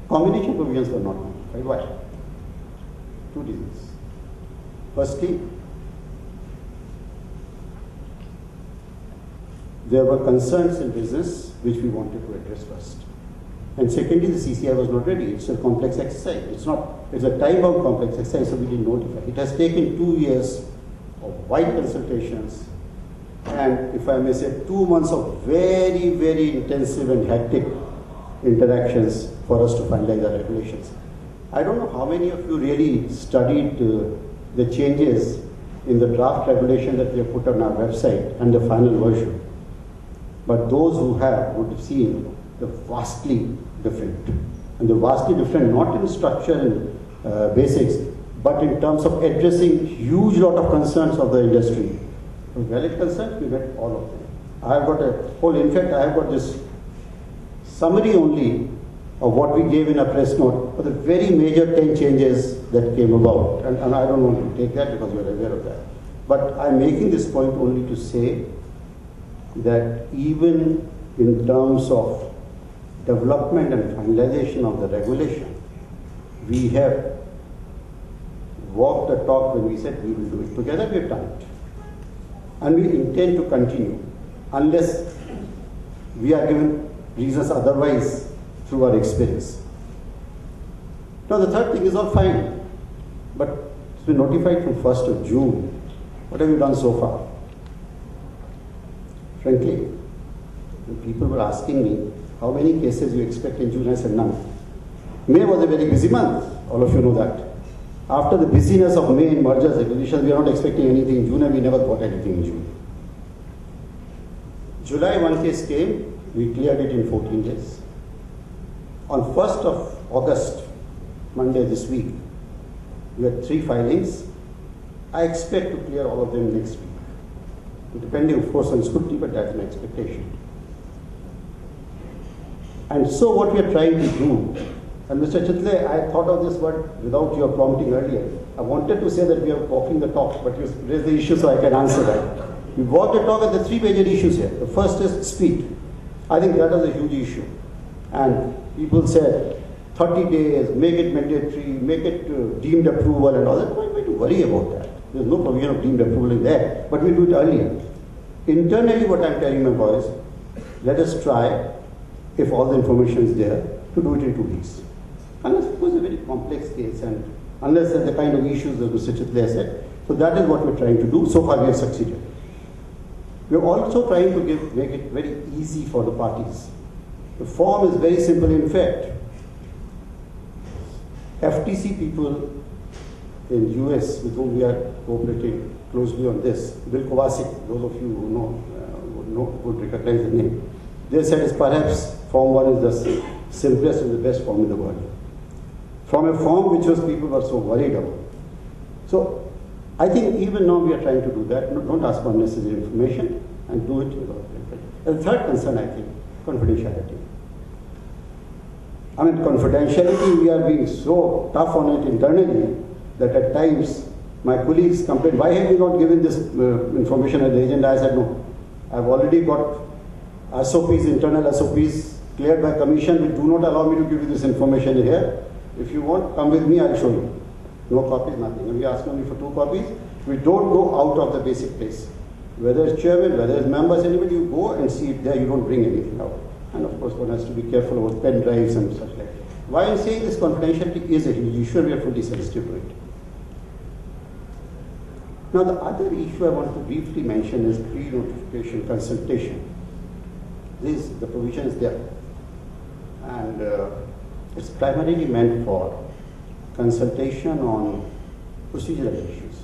Combination provisions were not notified. Why? Two reasons. Firstly, there were concerns in business which we wanted to address first. And secondly, the CCI was not ready. It's a complex exercise. It's a time-bound complex exercise, so we didn't notify. It has taken 2 years of wide consultations, and if I may say, 2 months of very, very intensive and hectic interactions for us to finalize our regulations. I don't know how many of you really studied the changes in the draft regulation that we have put on our website and the final version. But those who have would have seen the vastly different. And the vastly different not in structure and basics, but in terms of addressing huge lot of concerns of the industry. Valid concerns, we met all of them. I have got a whole, in fact, I have got this summary only of what we gave in a press note for the very major 10 changes that came about. And I don't want to take that because you are aware of that. But I'm making this point only to say that even in terms of development and finalization of the regulation, we have walked the talk when we said we will do it. Together we have done it. And we intend to continue unless we are given reasons otherwise through our experience. Now the third thing is all fine, but it's been notified from 1st of June. What have you done so far? Frankly, when people were asking me how many cases you expect in June, I said none. May was a very busy month, all of you know that. After the busyness of May in mergers, acquisitions, we are not expecting anything in June, and we never got anything in June. July, one case came, we cleared it in 14 days. On 1st of August, Monday this week, we had 3 filings. I expect to clear all of them next week. Depending, of course, on scrutiny, but that's my expectation. And so what we are trying to do, and Mr. Chitle, I thought of this word without your prompting earlier. I wanted to say that we are walking the talk, but you raised the issue so I can answer that. We walked the talk at the 3 major issues here. The first is speed. I think that is a huge issue. And people said 30 days, make it mandatory, make it deemed approval and all that. Why do you worry about that? There's no provision of deemed approval in there, but we do it earlier. Internally, what I'm telling my boys, let us try, if all the information is there, to do it in 2 weeks. Unless it was a very complex case and unless the kind of issues that Mr. Chitle said. So that is what we're trying to do. So far we have succeeded. We're also trying to make it very easy for the parties. The form is very simple. In fact, FTC people in US with whom we are cooperating closely on this, Bill Kovacic, those of you who know would recognize the name. They said it's perhaps Form 1 is the simplest and the best form in the world. From a form which was people were so worried about. So I think even now we are trying to do that. Don't ask for unnecessary information and do it without it. And the third concern, I think, confidentiality. I mean, confidentiality, we are being so tough on it internally that at times my colleagues complain, why have you not given this information at the agenda? I said, no, I've already got SOPs, internal SOPs cleared by commission, which do not allow me to give you this information here. If you want, come with me, I'll show you. No copies, nothing. And we ask only for 2 copies. We don't go out of the basic place. Whether it's chairman, whether it's members, anybody, you go and see it there, you don't bring anything out. And of course, one has to be careful about pen drives and such like that. Why I'm saying this, confidentiality is a huge issue, we are fully sensitive to it. Now, the other issue I want to briefly mention is pre-notification consultation. The provision is there. And it's primarily meant for consultation on procedural issues.